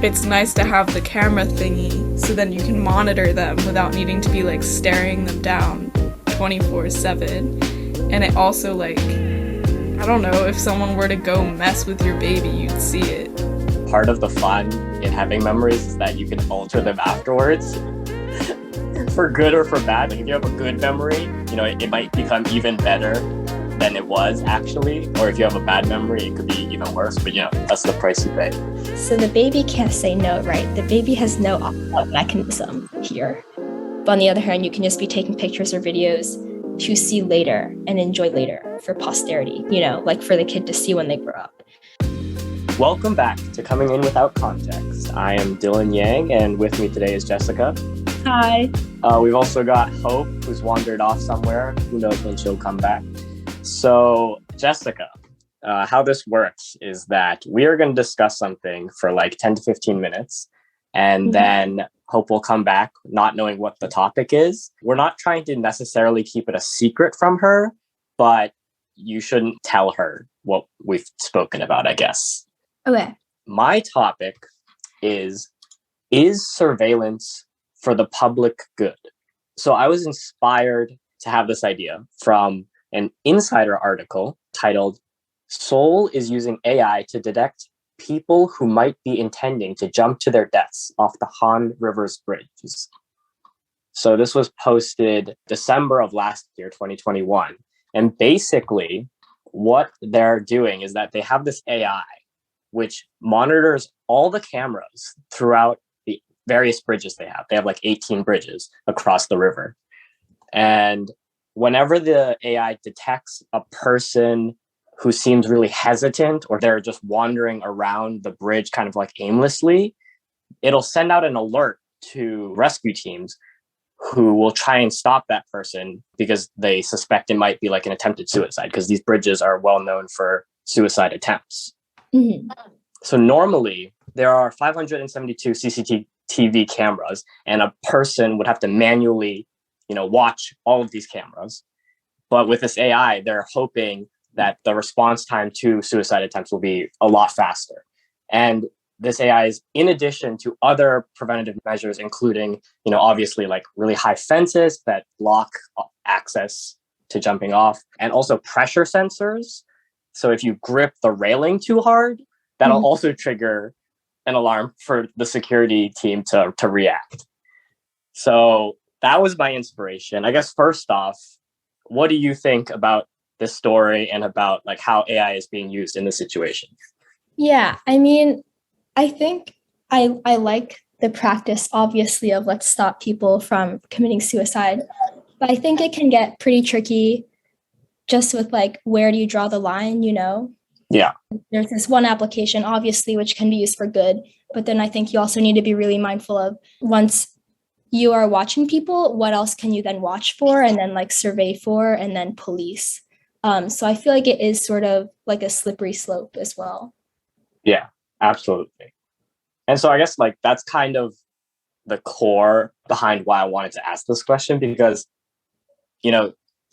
it's nice to have the camera thingy so then you can monitor them without needing to be like staring them down 24/7. And it also like, I don't know, if someone were to go mess with your baby, you'd see it. Part of the fun in having memories is that you can alter them afterwards for good or for bad. Like if you have a good memory, it might become even better than it was actually. Or if you have a bad memory, it could be even worse. But that's the price you pay. So the baby can't say no, right? The baby has no opt-out mechanism here. But on the other hand, you can just be taking pictures or videos to see later and enjoy later for posterity, like for the kid to see when they grow up. Welcome back to Coming In Without Context. I am Dylan Yang, and with me today is Jessica. Hi. We've also got Hope, who's wandered off somewhere. Who knows when she'll come back. So, Jessica, how this works is that we are going to discuss something for like 10 to 15 minutes, and then Hope will come back not knowing what the topic is. We're not trying to necessarily keep it a secret from her, but you shouldn't tell her what we've spoken about, I guess. Okay. My topic is surveillance for the public good? So I was inspired to have this idea from an Insider article titled, "Seoul is using AI to detect people who might be intending to jump to their deaths off the Han River's bridges." So this was posted December of last year, 2021. And basically what they're doing is that they have this AI which monitors all the cameras throughout the various bridges they have. They have like 18 bridges across the river. And whenever the AI detects a person who seems really hesitant or they're just wandering around the bridge kind of like aimlessly, it'll send out an alert to rescue teams who will try and stop that person because they suspect it might be like an attempted suicide, because these bridges are well known for suicide attempts. Mm-hmm. So normally there are 572 CCTV cameras, and a person would have to manually, watch all of these cameras. But with this AI, they're hoping that the response time to suicide attempts will be a lot faster. And this AI is in addition to other preventative measures, including, obviously like really high fences that block access to jumping off, and also pressure sensors. So if you grip the railing too hard, that'll also trigger an alarm for the security team to react. So that was my inspiration. I guess first off, what do you think about this story and about like how AI is being used in this situation? Yeah, I mean, I think I like the practice, obviously, of let's stop people from committing suicide. But I think it can get pretty tricky just with like, where do you draw the line, Yeah. There's this one application, obviously, which can be used for good. But then I think you also need to be really mindful of, once you are watching people, what else can you then watch for and then like survey for and then police? So I feel like it is sort of like a slippery slope as well. Yeah, absolutely. And so I guess like that's kind of the core behind why I wanted to ask this question, because,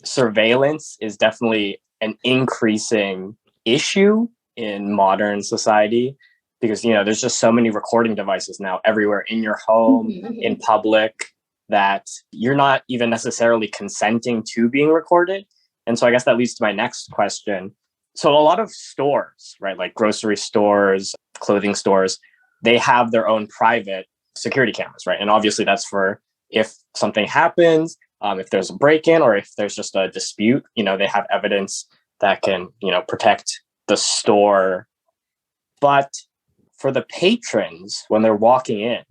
surveillance is definitely an increasing issue in modern society, because, there's just so many recording devices now everywhere in your home, in public, that you're not even necessarily consenting to being recorded. And so I guess that leads to my next question. So a lot of stores, right, like grocery stores, clothing stores, they have their own private security cameras, right? And obviously that's for if something happens, if there's a break-in or if there's just a dispute, they have evidence that can, protect the store. But for the patrons, when they're walking in,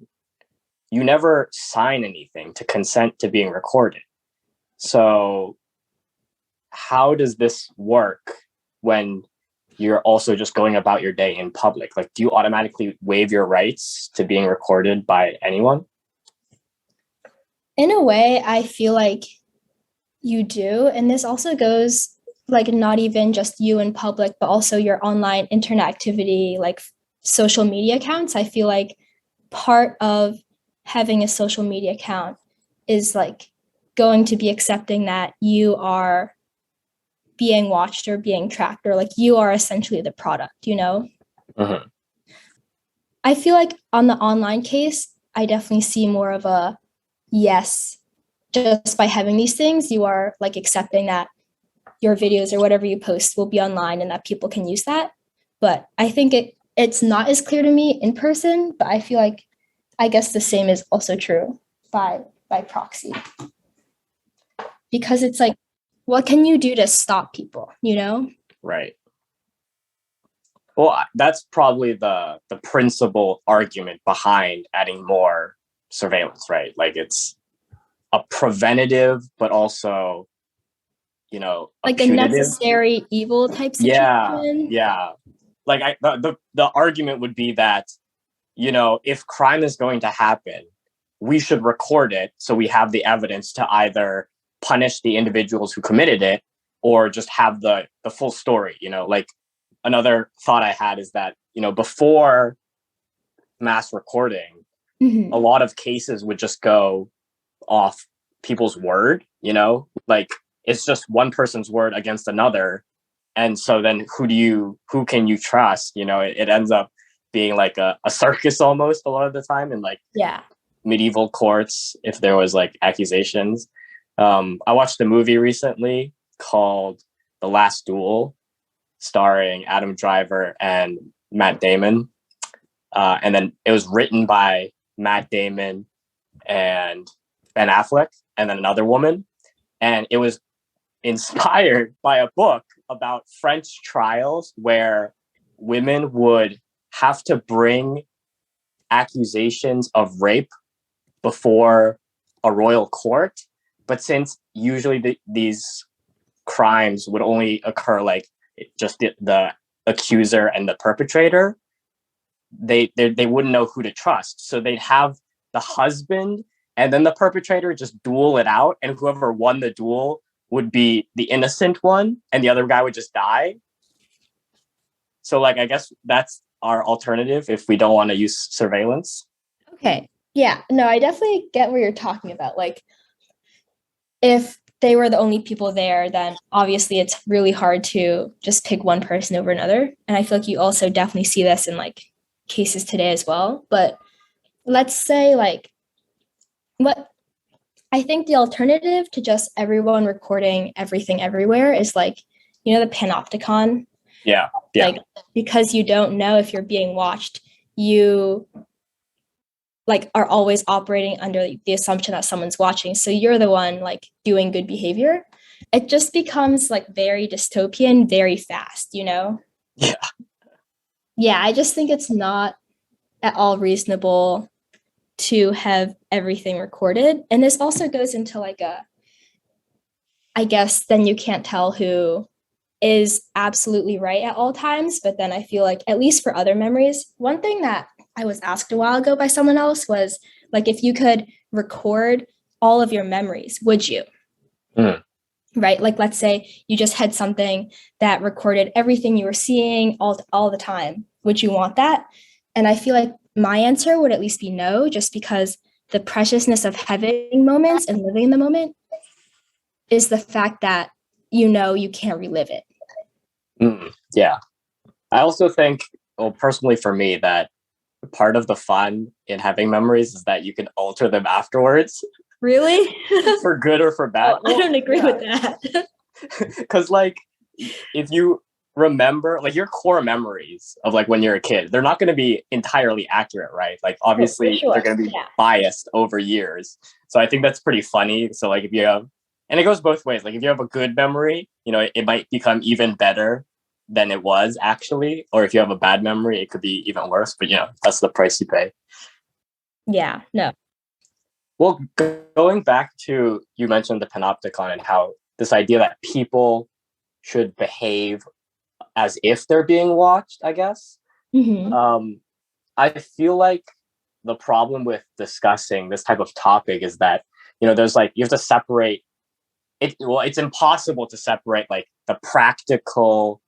you never sign anything to consent to being recorded. So how does this work when you're also just going about your day in public? Like, do you automatically waive your rights to being recorded by anyone? In a way, I feel like you do. And this also goes like not even just you in public, but also your online internet activity, like social media accounts. I feel like part of having a social media account is like going to be accepting that you are being watched or being tracked, or like you are essentially the product, Mm-hmm. I feel like on the online case, I definitely see more of a yes. Just by having these things, you are like accepting that your videos or whatever you post will be online and that people can use that. But I think it's not as clear to me in person, but I feel like I guess the same is also true by proxy. Because it's like, what can you do to stop people, you know? Right. Well, that's probably the principal argument behind adding more surveillance, right? Like it's a preventative, but also, Like a necessary evil type situation. Yeah. Like the argument would be that, if crime is going to happen, we should record it so we have the evidence to either punish the individuals who committed it or just have the full story. Like another thought I had is that, before mass recording, Mhm. a lot of cases would just go off people's word, like it's just one person's word against another. And so then who can you trust? It ends up being like a circus almost a lot of the time in like Yeah. medieval courts if there was like accusations. I watched a movie recently called The Last Duel, starring Adam Driver and Matt Damon. And then it was written by Matt Damon and Ben Affleck and then another woman. And it was inspired by a book about French trials where women would have to bring accusations of rape before a royal court. But since usually these crimes would only occur like just the accuser and the perpetrator, they wouldn't know who to trust. So they'd have the husband and then the perpetrator just duel it out, and whoever won the duel would be the innocent one, and the other guy would just die. So, like, I guess that's our alternative if we don't want to use surveillance. Okay. Yeah. No, I definitely get what you're talking about. Like, if they were the only people there, then obviously it's really hard to just pick one person over another. And I feel like you also definitely see this in like cases today as well. But let's say like what I think the alternative to just everyone recording everything everywhere is like, the panopticon. Yeah. Like, because you don't know if you're being watched, you like are always operating under the assumption that someone's watching. So you're the one like doing good behavior. It just becomes like very dystopian, very fast, Yeah. Yeah, I just think it's not at all reasonable to have everything recorded. And this also goes into like I guess then you can't tell who is absolutely right at all times. But then I feel like, at least for other memories, one thing that I was asked a while ago by someone else was like, if you could record all of your memories, would you? Mm. Right? Like, let's say you just had something that recorded everything you were seeing all the time. Would you want that? And I feel like my answer would at least be no, just because the preciousness of having moments and living in the moment is the fact that you can't relive it. Yeah. I also think, well, personally for me, that part of the fun in having memories is that you can alter them afterwards. Really? For good or for bad. Oh, I don't agree with that. Because like, if you remember like your core memories of like when you're a kid, they're not going to be entirely accurate, right? Like obviously sure. They're going to be biased over years. So I think that's pretty funny. So like if you have, and it goes both ways, like if you have a good memory, it might become even better than it was actually, or if you have a bad memory, it could be even worse, but that's the price you pay. Yeah, no. Well, going back to, you mentioned the panopticon and how this idea that people should behave as if they're being watched, I guess. Mm-hmm. I feel like the problem with discussing this type of topic is that, there's like, you have to separate it. Well, it's impossible to separate like the practical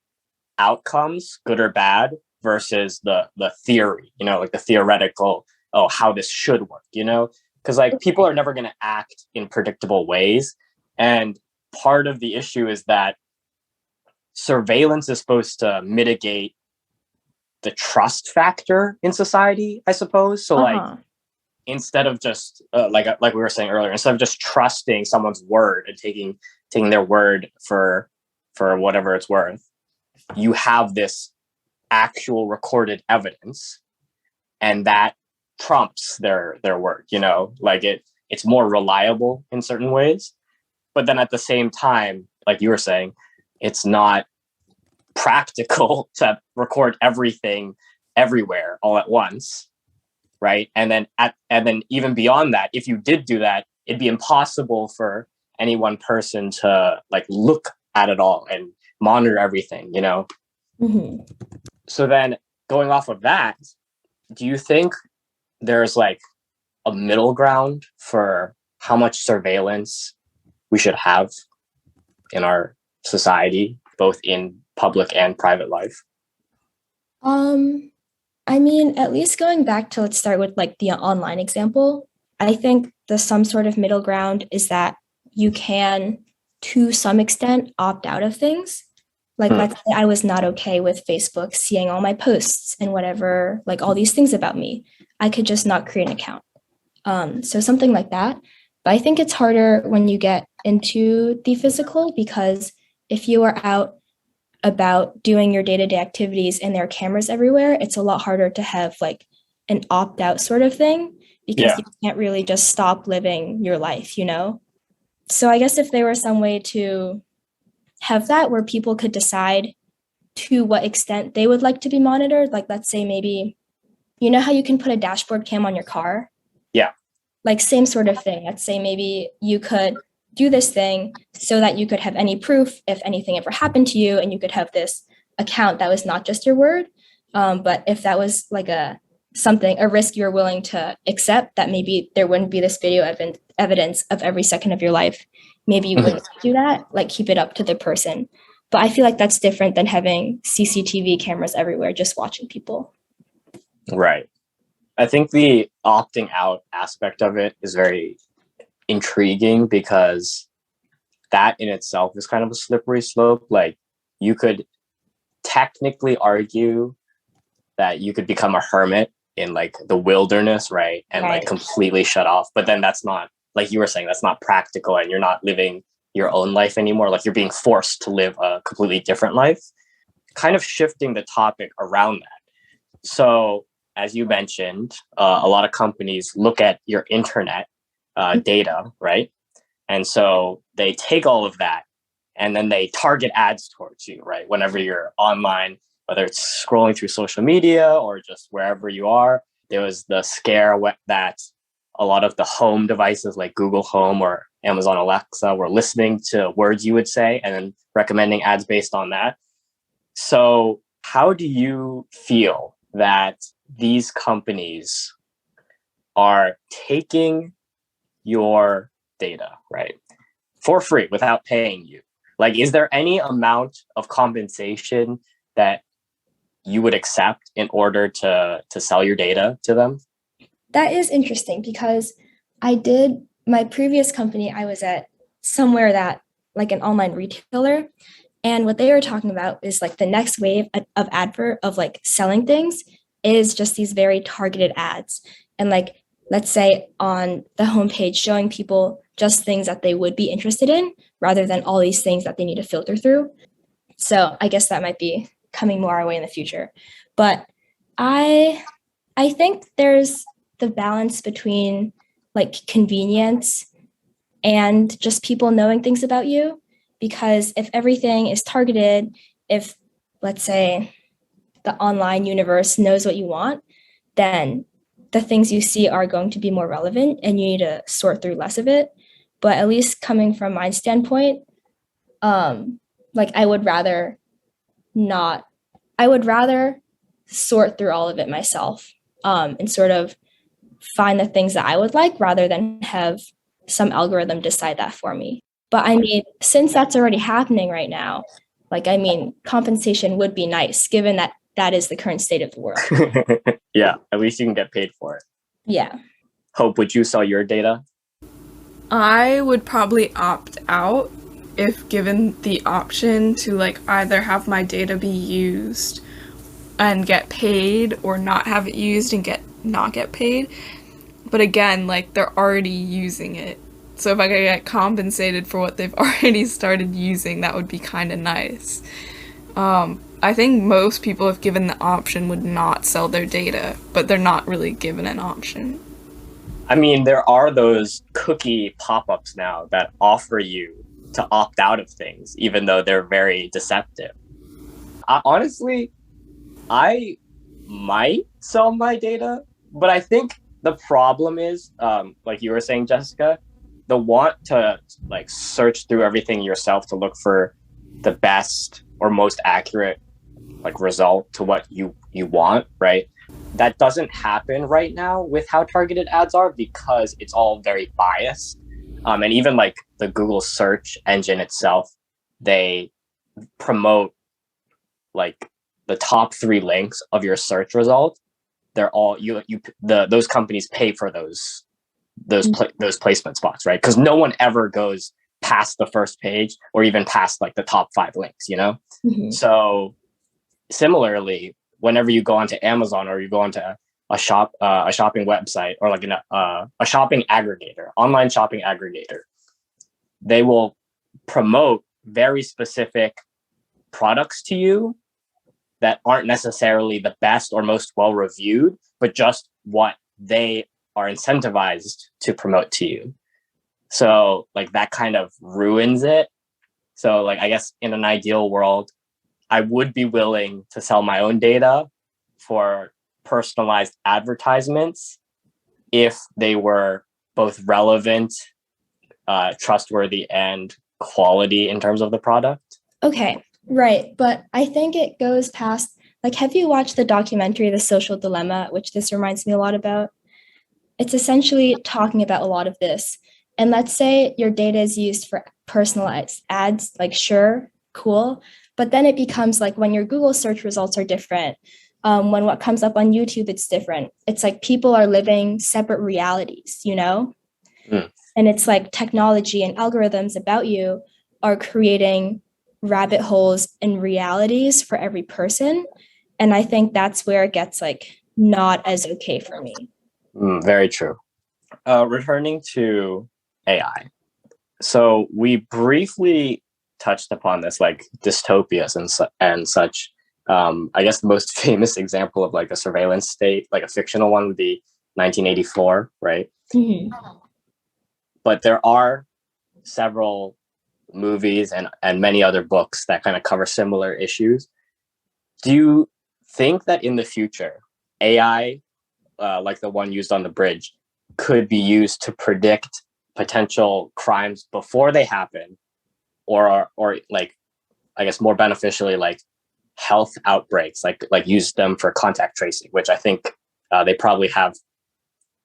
outcomes, good or bad, versus the theory, like the theoretical, how this should work, because like people are never going to act in predictable ways. And part of the issue is that surveillance is supposed to mitigate the trust factor in society, I suppose. So like instead of just like we were saying earlier, instead of just trusting someone's word and taking their word for whatever it's worth, you have this actual recorded evidence, and that trumps their word, you know, like it's more reliable in certain ways. But then at the same time, like you were saying, it's not practical to record everything everywhere all at once, right? And then even beyond that, if you did do that, it'd be impossible for any one person to like look at it all and monitor everything, you know? Mm-hmm. So then going off of that, do you think there's like a middle ground for how much surveillance we should have in our society, both in public and private life? I mean, at least going back to, let's start with like the online example. I think the some sort of middle ground is that you can, to some extent, opt out of things. Like, let's say I was not okay with Facebook seeing all my posts and whatever, like all these things about me. I could just not create an account. So something like that. But I think it's harder when you get into the physical, because if you are out about doing your day-to-day activities and there are cameras everywhere, it's a lot harder to have like an opt-out sort of thing, because you can't really just stop living your life, you know? So I guess if there were some way to have that where people could decide to what extent they would like to be monitored, like let's say maybe, you know how you can put a dashboard cam on your car? Yeah. Like same sort of thing. Let's say maybe you could do this thing so that you could have any proof if anything ever happened to you, and you could have this account that was not just your word. But if that was like a risk you're willing to accept, that maybe there wouldn't be this video evidence of every second of your life, maybe you wouldn't do that, like keep it up to the person. But I feel like that's different than having CCTV cameras everywhere just watching people. Right. I think the opting out aspect of it is very intriguing, because that in itself is kind of a slippery slope. Like, you could technically argue that you could become a hermit in like the wilderness, right? And like completely shut off. But then that's not, like you were saying, that's not practical, and you're not living your own life anymore. Like, you're being forced to live a completely different life. Kind of shifting the topic around that. So as you mentioned, a lot of companies look at your internet data, right? And so they take all of that and then they target ads towards you, right? Whenever you're online, whether it's scrolling through social media or just wherever you are. There was the scare that a lot of the home devices like Google Home or Amazon Alexa were listening to words you would say and then recommending ads based on that. So how do you feel that these companies are taking your data, right, for free without paying you? Like, is there any amount of compensation that you would accept in order to sell your data to them? That is interesting, because my previous company I was at, somewhere that like an online retailer, and what they were talking about is like the next wave of advert of like selling things is just these very targeted ads. And like, let's say on the homepage, showing people just things that they would be interested in rather than all these things that they need to filter through. So I guess that might be coming more our way in the future. But I think there's the balance between like convenience and just people knowing things about you. Because if everything is targeted, if let's say the online universe knows what you want, then the things you see are going to be more relevant and you need to sort through less of it. But at least coming from my standpoint, like I would rather sort through all of it myself, and sort of find the things that I would like rather than have some algorithm decide that for me. But I mean, since that's already happening right now, like, I mean, compensation would be nice given that that is the current state of the world. Yeah, at least you can get paid for it. Yeah. Hope, would you sell your data? I would probably opt out if given the option to like either have my data be used and get paid, or not have it used and not get paid. But again, like, they're already using it. So if I could get compensated for what they've already started using, that would be kind of nice. I think most people, if given the option, would not sell their data, but they're not really given an option. I mean, there are those cookie pop-ups now that offer you to opt out of things, even though they're very deceptive. Honestly, I might sell my data, but I think the problem is, like you were saying, Jessica, the want to like search through everything yourself to look for the best or most accurate like result to what you want, right? That doesn't happen right now with how targeted ads are, because it's all very biased. And even like the Google search engine itself, they promote like the top 3 links of your search result. They're all those companies pay for those placement spots, right? Because no one ever goes past the first page or even past like the top 5 links, you know? Mhm. So similarly, whenever you go onto Amazon or you go onto a shopping website, or like a shopping aggregator, online shopping aggregator, they will promote very specific products to you that aren't necessarily the best or most well reviewed, but just what they are incentivized to promote to you. So like that kind of ruins it. So like, I guess in an ideal world, I would be willing to sell my own data for personalized advertisements if they were both relevant, trustworthy, and quality in terms of the product. Okay, right. But I think it goes past, like, have you watched the documentary, The Social Dilemma, which this reminds me a lot about? It's essentially talking about a lot of this. And let's say your data is used for personalized ads, like, sure, cool. But then it becomes like when your Google search results are different, when what comes up on YouTube, it's different. It's like people are living separate realities, you know? Mm. And it's like technology and algorithms about you are creating rabbit holes and realities for every person. And I think that's where it gets like not as okay for me. Very true. Returning to AI. So we briefly touched upon this, like dystopias and such. I guess the most famous example of like a surveillance state, like a fictional one, would be 1984, right? Mm-hmm. But there are several movies and many other books that kind of cover similar issues. Do you think that in the future, AI, like the one used on the bridge, could be used to predict potential crimes before they happen, or like, I guess more beneficially, like health outbreaks, like use them for contact tracing, which I think they probably have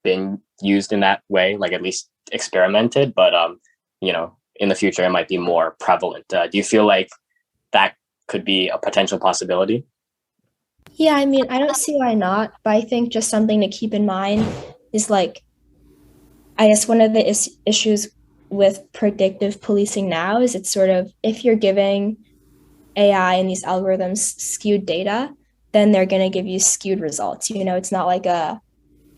been used in that way, like at least experimented, but you know, in the future it might be more prevalent. Do you feel like that could be a potential possibility? Yeah, I mean, I don't see why not, but I think just something to keep in mind is like, I guess one of the issues with predictive policing now is it's sort of, if you're giving AI and these algorithms skewed data, then they're going to give you skewed results. You know, it's not like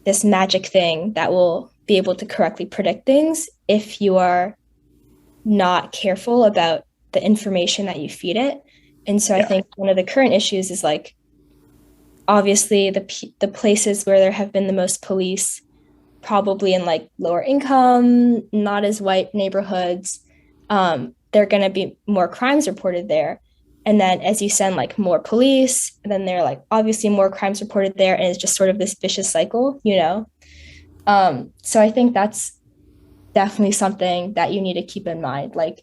this magic thing that will be able to correctly predict things if you are not careful about the information that you feed it. And so I think one of the current issues is like, obviously the places where there have been the most police, probably in like lower income, not as white neighborhoods, there are going to be more crimes reported there. And then as you send like more police, then there are like obviously more crimes reported there. And it's just sort of this vicious cycle, you know? So I think that's definitely something that you need to keep in mind. Like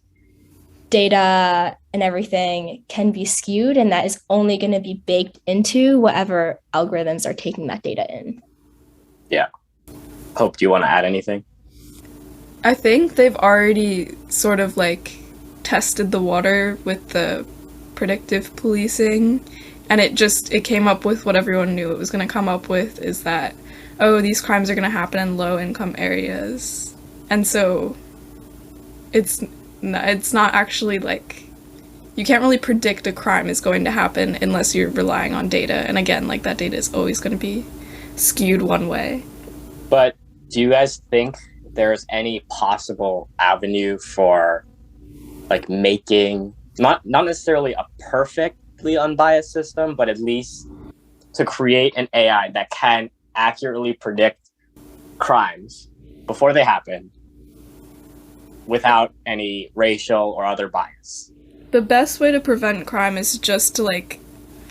data and everything can be skewed, and that is only going to be baked into whatever algorithms are taking that data in. Yeah. Hope, do you want to add anything? I think they've already sort of like tested the water with the predictive policing, and it came up with what everyone knew it was going to come up with, is that, oh, these crimes are going to happen in low income areas. And so it's not actually like you can't really predict a crime is going to happen unless you're relying on data. And again, like that data is always going to be skewed one way. But do you guys think there's any possible avenue for like making not necessarily a perfectly unbiased system, but at least to create an AI that can accurately predict crimes before they happen without any racial or other bias? The best way to prevent crime is just to like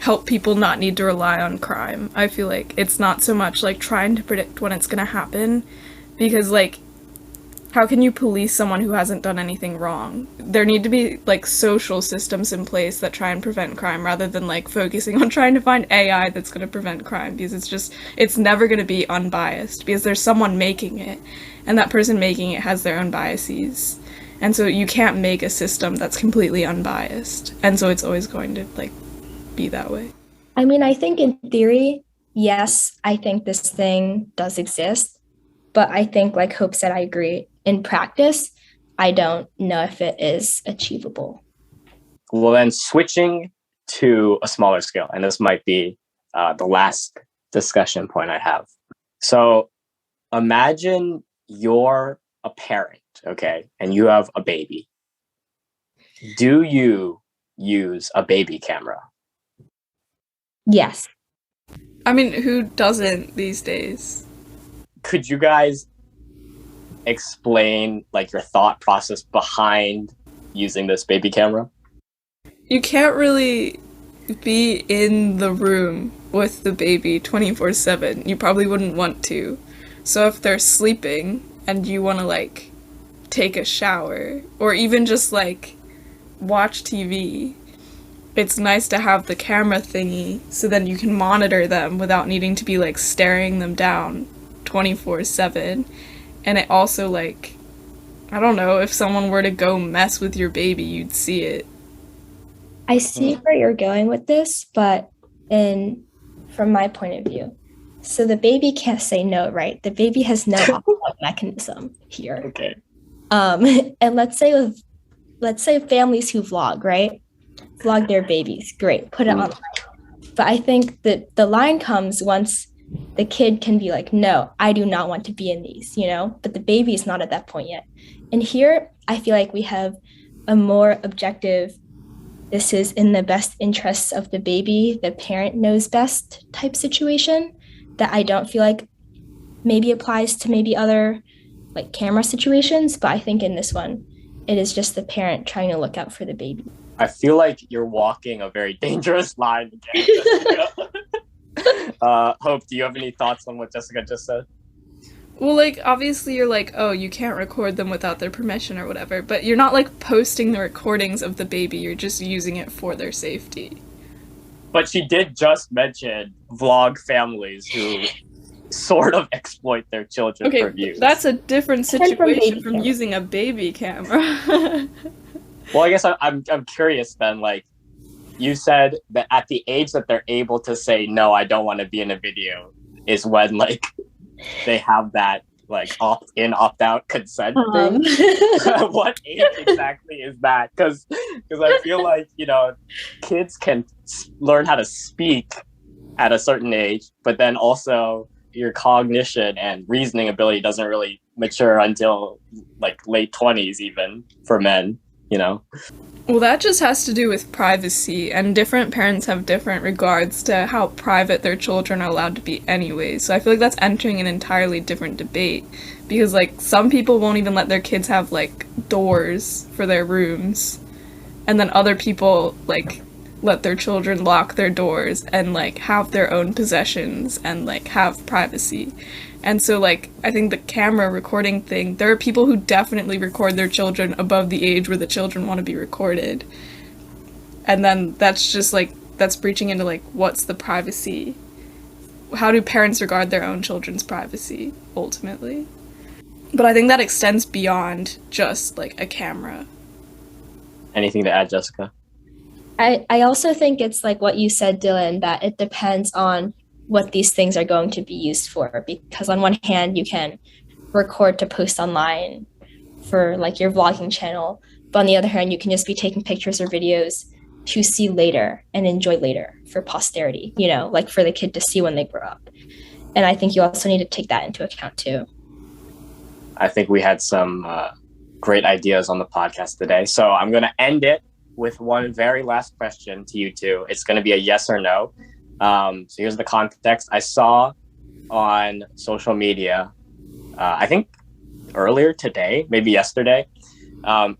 help people not need to rely on crime. I feel like it's not so much like trying to predict when it's gonna happen, because like how can you police someone who hasn't done anything wrong? There need to be like social systems in place that try and prevent crime rather than like focusing on trying to find AI that's going to prevent crime, because it's never going to be unbiased because there's someone making it, and that person making it has their own biases. And so you can't make a system that's completely unbiased. And so it's always going to like be that way. I mean, I think in theory, yes, I think this thing does exist. But I think, like Hope said, I agree. In practice, I don't know if it is achievable. Well, then switching to a smaller scale, and this might be the last discussion point I have. So imagine you're a parent, okay, and you have a baby. Do you use a baby camera? Yes. I mean, who doesn't these days? Could you guys explain like your thought process behind using this baby camera? You can't really be in the room with the baby 24/7. You probably wouldn't want to. So if they're sleeping and you want to like take a shower or even just like watch TV, it's nice to have the camera thingy so then you can monitor them without needing to be like staring them down 24/7. And it also like, I don't know, if someone were to go mess with your baby, you'd see it. I see where you're going with this, but from my point of view, so the baby can't say no, right? The baby has no opt-out mechanism here. Okay. And let's say families who vlog, right? Vlog their babies, great, put it online. But I think that the line comes once the kid can be like, no, I do not want to be in these, but the baby is not at that point yet. And here, I feel like we have a more objective, this is in the best interests of the baby, the parent knows best type situation that I don't feel like maybe applies to maybe other like camera situations. But I think in this one, it is just the parent trying to look out for the baby. I feel like you're walking a very dangerous line again. Hope, do you have any thoughts on what Jessica just said? Well, like, obviously you're like, oh, you can't record them without their permission or whatever, but you're not, like, posting the recordings of the baby, you're just using it for their safety. But she did just mention vlog families who sort of exploit their children for views. That's a different situation from using a baby camera. Well, I guess I'm curious then, like, you said that at the age that they're able to say, no, I don't want to be in a video is when, like, they have that, like, opt-in, opt-out consent thing. What age exactly is that? Because I feel like, kids can learn how to speak at a certain age, but then also your cognition and reasoning ability doesn't really mature until, like, late 20s even for men, Well, that just has to do with privacy, and different parents have different regards to how private their children are allowed to be anyway. So I feel like that's entering an entirely different debate, because, like, some people won't even let their kids have, like, doors for their rooms, and then other people, like, let their children lock their doors and, like, have their own possessions and, like, have privacy. And so, like, I think the camera recording thing, there are people who definitely record their children above the age where the children want to be recorded. And then that's just, like, that's breaching into, like, what's the privacy? How do parents regard their own children's privacy, ultimately? But I think that extends beyond just, like, a camera. Anything to add, Jessica? I also think it's like what you said, Dylan, that it depends on what these things are going to be used for, because on one hand you can record to post online for like your vlogging channel, but on the other hand you can just be taking pictures or videos to see later and enjoy later for posterity, like for the kid to see when they grow up. And I think you also need to take that into account too. I think we had some great ideas on the podcast today. So I'm going to end it with one very last question to you two. It's going to be a yes or no. So here's the context. I saw on social media, I think earlier today, maybe yesterday,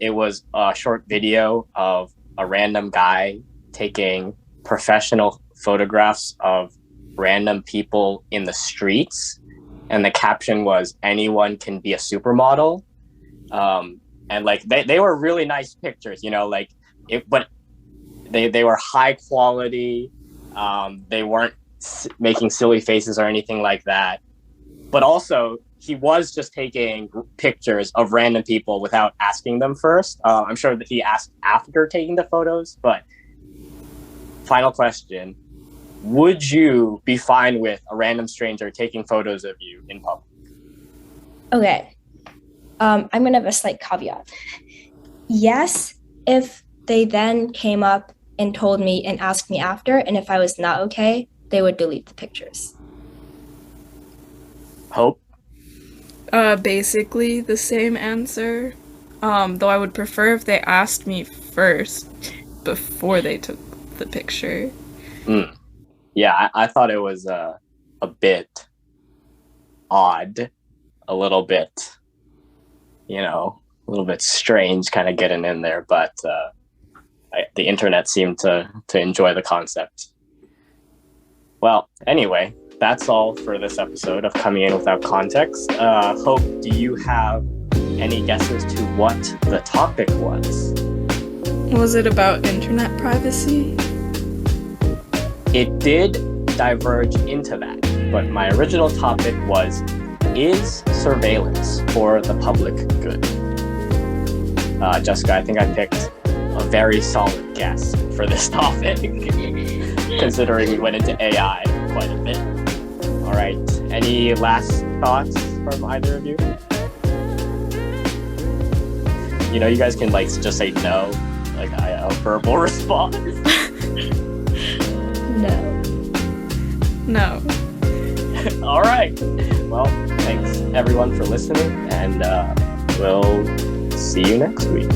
it was a short video of a random guy taking professional photographs of random people in the streets. And the caption was, anyone can be a supermodel. And like, they were really nice pictures, but they were high quality. They weren't making silly faces or anything like that. But also, he was just taking pictures of random people without asking them first. I'm sure that he asked after taking the photos. But final question, would you be fine with a random stranger taking photos of you in public? Okay. I'm going to have a slight caveat. Yes, if they then came up and told me and asked me after, and if I was not okay, they would delete the pictures. Hope? Basically the same answer. Though I would prefer if they asked me first before they took the picture. Yeah, I thought it was a bit odd, a little bit, a little bit strange kind of getting in there, but the internet seemed to enjoy the concept. Well, anyway, that's all for this episode of Coming In Without Context. Hope, do you have any guesses to what the topic was? Was it about internet privacy? It did diverge into that, but my original topic was, is surveillance for the public good? Jessica, I think I picked a very solid guess for this topic, considering we went into AI quite a bit. All right, any last thoughts from either of you? You guys can just say no, a verbal response. No. All right. Well, thanks everyone for listening, and we'll see you next week.